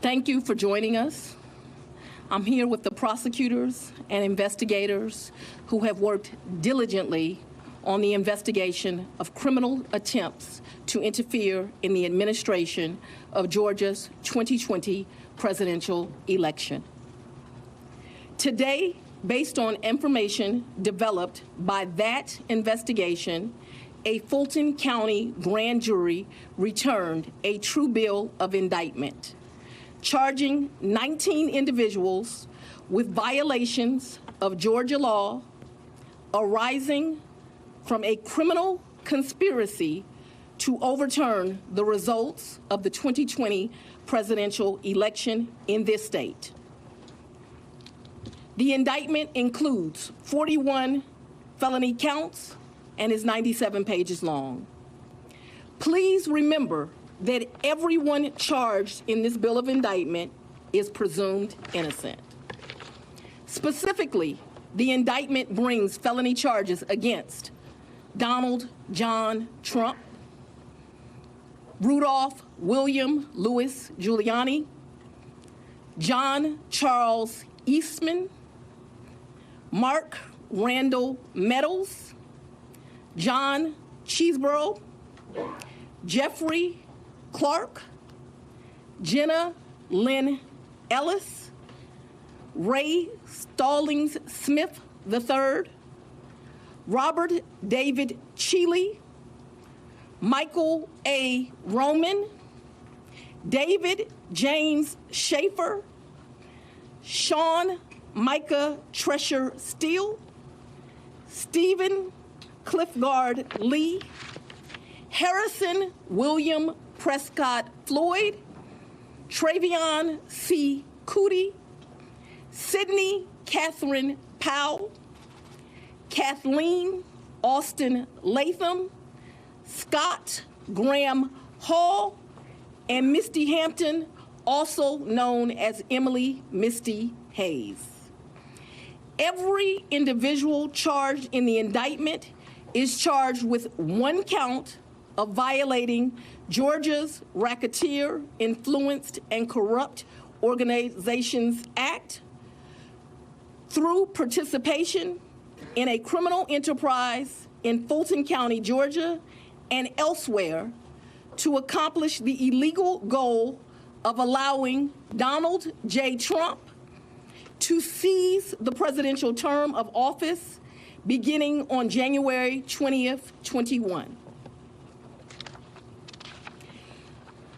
Thank you for joining us. I'm here with the prosecutors and investigators who have worked diligently on the investigation of criminal attempts to interfere in the administration of Georgia's 2020 presidential election. Today, based on information developed by that investigation, a Fulton County grand jury returned a true bill of indictment, charging 19 individuals with violations of Georgia law arising from a criminal conspiracy to overturn the results of the 2020 presidential election in this state. The indictment includes 41 felony counts and is 97 pages long. Please remember that everyone charged in this bill of indictment is presumed innocent. Specifically, the indictment brings felony charges against Donald John Trump, Rudolph William Louis Giuliani, John Charles Eastman, Mark Randall Meadows, John Cheeseborough, Jeffrey Clark, Jenna Lynn Ellis, Ray Stallings Smith III, Robert David Cheeley, Michael A. Roman, David James Schaefer, Sean Micah Tresher Steele, Stephen Cliffgard Lee, Harrison William Prescott Floyd, Travion C. Cootie, Sydney Catherine Powell, Kathleen Austin Latham, Scott Graham Hall, and Misty Hampton, also known as Emily Misty Hayes. Every individual charged in the indictment is charged with one count of violating Georgia's Racketeer, Influenced, and Corrupt Organizations Act through participation in a criminal enterprise in Fulton County, Georgia, and elsewhere to accomplish the illegal goal of allowing Donald J. Trump to seize the presidential term of office beginning on January 20th, 21.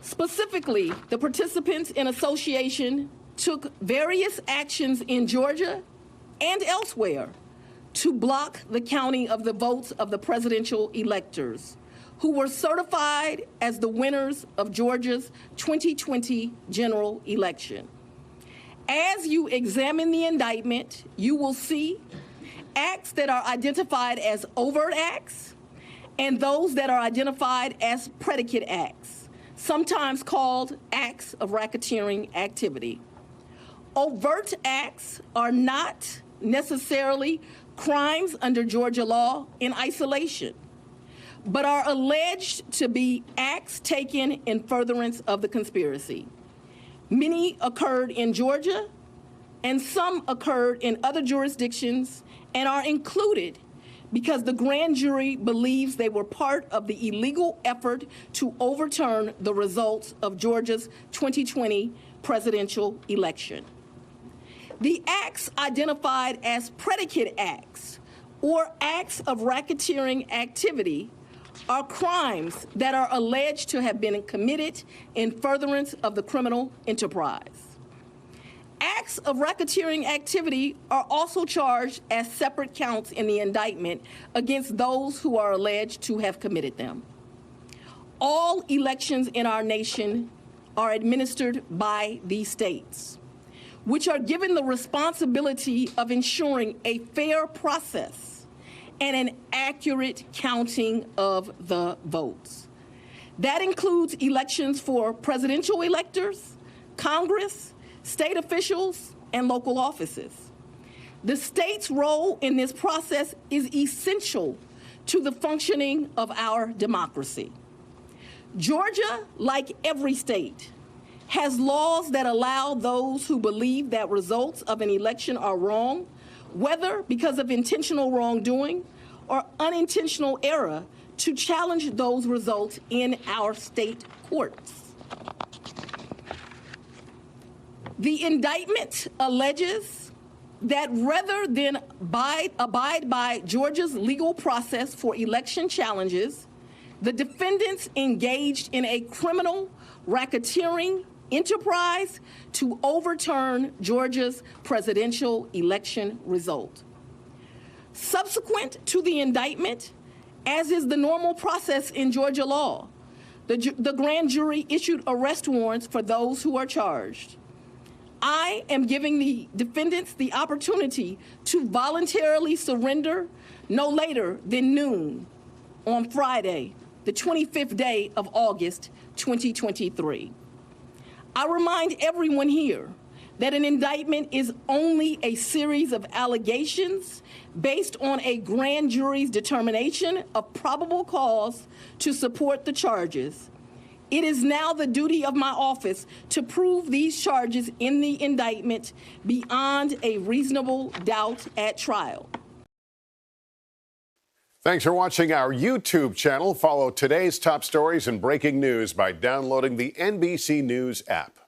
Specifically, the participants in association took various actions in Georgia and elsewhere to block the counting of the votes of the presidential electors who were certified as the winners of Georgia's 2020 general election. As you examine the indictment, you will see acts that are identified as overt acts and those that are identified as predicate acts, sometimes called acts of racketeering activity. Overt acts are not necessarily crimes under Georgia law in isolation, but are alleged to be acts taken in furtherance of the conspiracy. Many occurred in Georgia, and some occurred in other jurisdictions and are included because the grand jury believes they were part of the illegal effort to overturn the results of Georgia's 2020 presidential election. The acts identified as predicate acts or acts of racketeering activity are crimes that are alleged to have been committed in furtherance of the criminal enterprise. Acts of racketeering activity are also charged as separate counts in the indictment against those who are alleged to have committed them. All elections in our nation are administered by these states, which are given the responsibility of ensuring a fair process and an accurate counting of the votes. That includes elections for presidential electors, Congress, state officials, and local offices. The state's role in this process is essential to the functioning of our democracy. Georgia, like every state, has laws that allow those who believe that results of an election are wrong, whether because of intentional wrongdoing or unintentional error, to challenge those results in our state courts. The indictment alleges that rather than abide by Georgia's legal process for election challenges, the defendants engaged in a criminal racketeering enterprise to overturn Georgia's presidential election result. Subsequent to the indictment, as is the normal process in Georgia law, the grand jury issued arrest warrants for those who are charged. I am giving the defendants the opportunity to voluntarily surrender no later than noon on Friday, the 25th day of August, 2023. I remind everyone here that an indictment is only a series of allegations based on a grand jury's determination of probable cause to support the charges. It is now the duty of my office to prove these charges in the indictment beyond a reasonable doubt at trial. Thanks for watching our YouTube channel. Follow today's top stories and breaking news by downloading the NBC News app.